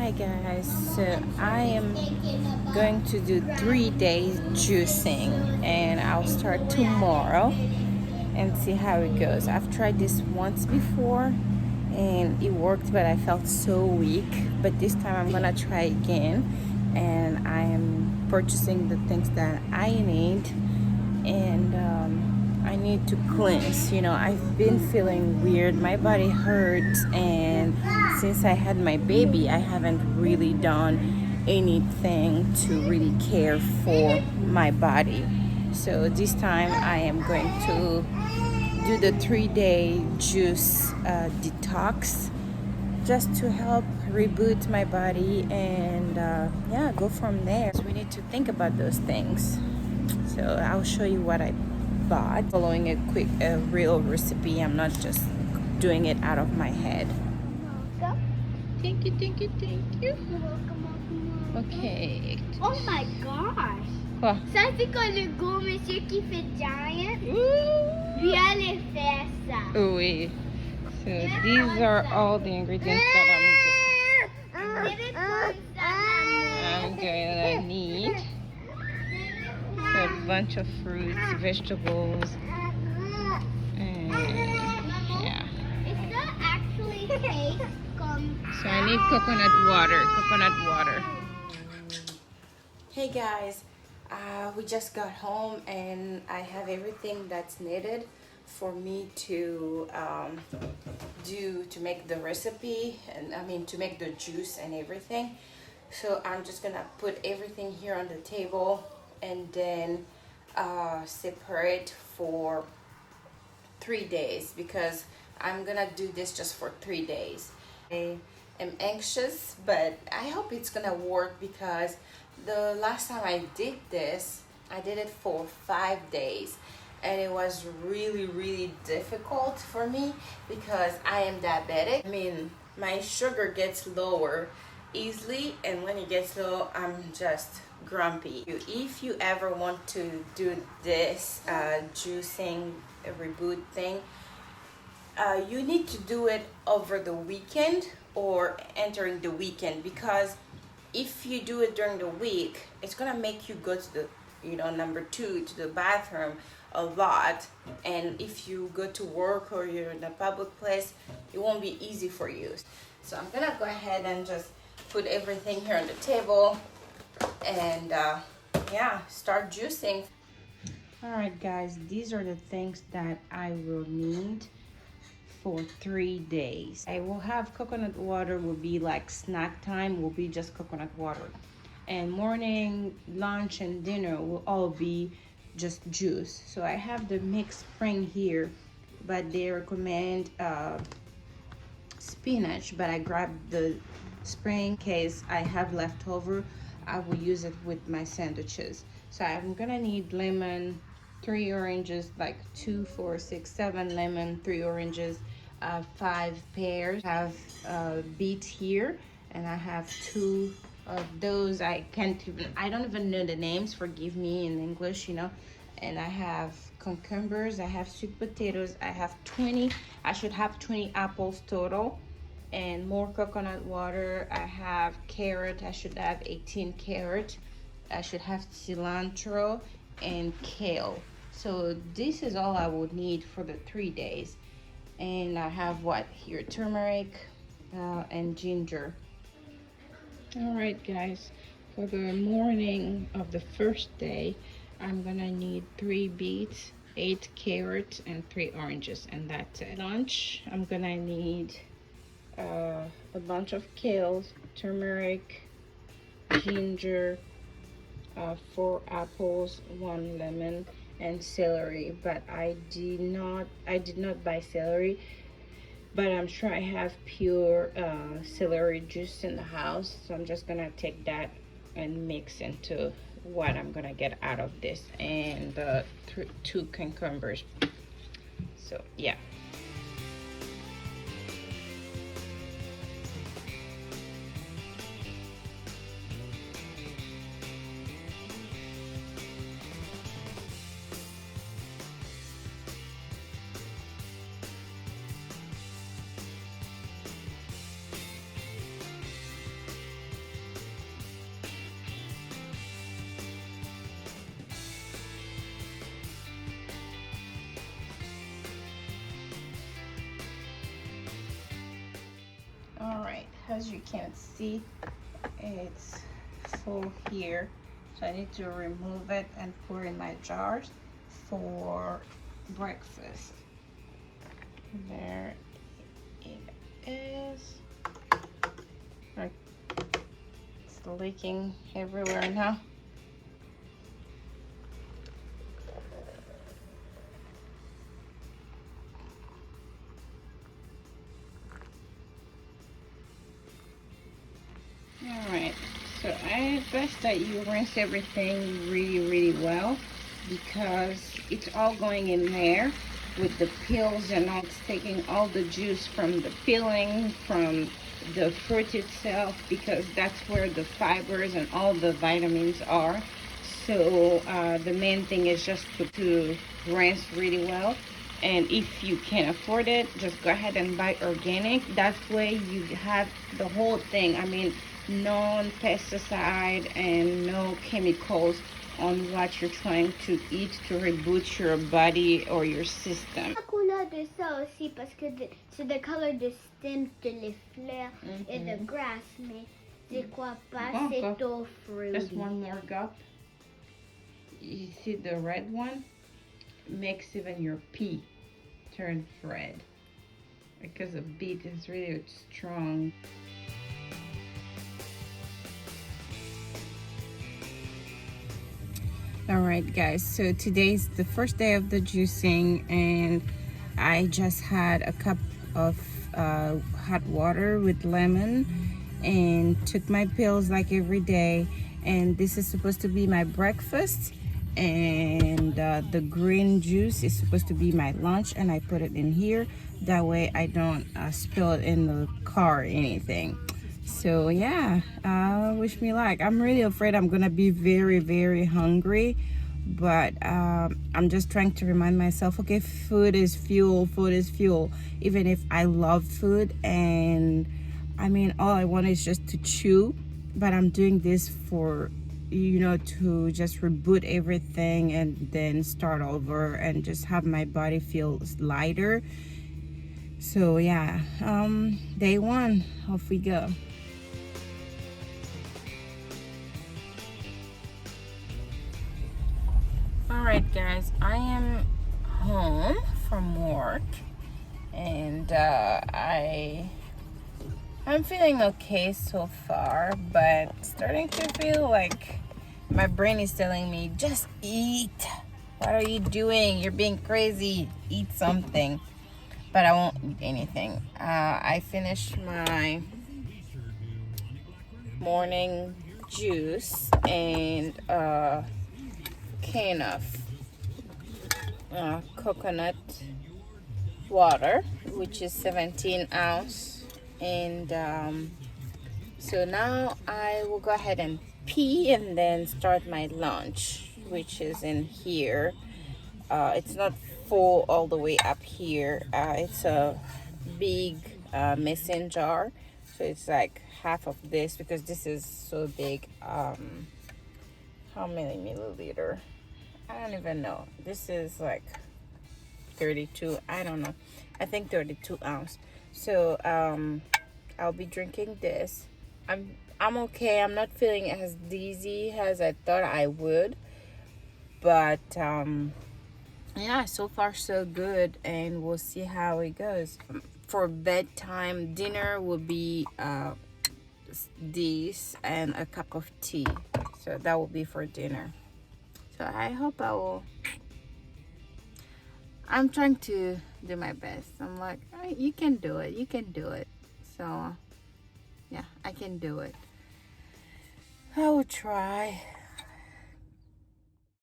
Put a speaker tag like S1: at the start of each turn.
S1: Hi guys, so I am going to do 3 days juicing and I'll start tomorrow and see how it goes. I've tried this once before and it worked, but I felt so weak. But this time I'm gonna try again, and I am purchasing the things that I need, and I need to cleanse. I've been feeling weird, my body hurts, and since I had my baby I haven't really done anything to really care for my body. So this time I am going to do the 3-day juice detox, just to help reboot my body, and yeah, go from there. So we need to think about those things. So I'll show you what I bought, following a real recipe. I'm not just doing it out of my head. Thank you, thank you, thank you. Okay.
S2: Oh my gosh.
S1: Quoi?
S2: Ça, c'est quand le gros monsieur qui fait giant. Lui, elle fait ça.
S1: Oui. So these are all the ingredients that I'm gonna need. So a bunch of fruits, vegetables, and yeah.
S2: It does actually taste comme.
S1: So I need coconut water. Hey guys, we just got home and I have everything that's needed for me to make the recipe, and I mean to make the juice and everything. So I'm just gonna put everything here on the table and then separate for 3 days, because I'm gonna do this just for 3 days. I am anxious, but I hope it's gonna work, because the last time I did this, I did it for 5 days, and it was really difficult for me because I am diabetic. I mean, my sugar gets lower easily, and when it gets low, I'm just grumpy. If you ever want to do this juicing reboot thing, you need to do it over the weekend or entering the weekend, because if you do it during the week, it's gonna make you go to the number 2, to the bathroom a lot, and if you go to work or you're in a public place, it won't be easy for you. So I'm gonna go ahead and just put everything here on the table and yeah, start juicing. All right guys, these are the things that I will need for 3 days. I will have coconut water, will be like snack time, will be just coconut water, and morning, lunch, and dinner will all be just juice. So I have the mixed spring here, but they recommend spinach, but I grabbed the spring in case I have leftover. I will use it with my sandwiches. So I'm gonna need lemon, 3 oranges, like 2, 4, 6, 7 lemon, 3 oranges, 5 pears. I have beets here, and I have 2 of those. I don't even know the names, forgive me in English, and I have cucumbers, I have sweet potatoes, I should have 20 apples total, and more coconut water. I have carrot, I should have 18 carrot. I should have cilantro and kale. So this is all I would need for the 3 days. And I have what here, turmeric and ginger. All right guys, for the morning of the first day, I'm gonna need 3 beets, 8 carrots, and 3 oranges, and that's it. Lunch, I'm gonna need a bunch of kale, turmeric, ginger, 4 apples, 1 lemon, and celery. But I did not buy celery, but I'm sure I have pure celery juice in the house, so I'm just gonna take that and mix into what I'm gonna get out of this, and 2 cucumbers. So yeah. as you can see, it's full here, so I need to remove it and pour in my jars for breakfast. There it is. It's leaking everywhere now. Alright, so I best that you rinse everything really well, because it's all going in there with the peels and all. It's taking all the juice from the peeling, from the fruit itself, because that's where the fibers and all the vitamins are. So the main thing is just to rinse really well. And if you can afford it, just go ahead and buy organic. That way you have the whole thing. I mean, no pesticide and no chemicals on what you're trying to eat to reboot your body or your system.
S2: La couleur de ça aussi, parce que c'est the color de stems de les fleurs et the grass, mais c'est quoi pas, c'est au fruit.
S1: Just one more gulp. You see the red one makes even your pea turn red, because the beet is really strong. Alright guys, so today's the first day of the juicing, and I just had a cup of hot water with lemon and took my pills like every day, and this is supposed to be my breakfast, and the green juice is supposed to be my lunch, and I put it in here, that way I don't spill it in the car or anything. So yeah, wish me luck. I'm really afraid I'm gonna be very hungry, but I'm just trying to remind myself, okay, food is fuel, even if I love food, and I mean, all I want is just to chew, but I'm doing this for, you know, to just reboot everything and then start over and just have my body feel lighter. So yeah, day one, off we go. Alright guys, I am home from work, and I'm feeling okay so far, but starting to feel like my brain is telling me, just eat. What are you doing? You're being crazy. Eat something. But I won't eat anything. I finished my morning juice and can of coconut water, which is 17 ounce, and so now I will go ahead and pee and then start my lunch, which is in here. It's not full all the way up here. It's a big mason jar, so it's like half of this, because this is so big. How many milliliter? I don't even know. This is like 32, I don't know, I think 32 ounce. So I'll be drinking this. I'm okay. I'm not feeling as dizzy as I thought I would, but yeah, so far so good, and we'll see how it goes. For bedtime, dinner will be this and a cup of tea, so that will be for dinner. So I hope I'm trying to do my best. I'm like, oh, you can do it. So yeah, I can do it. I will try.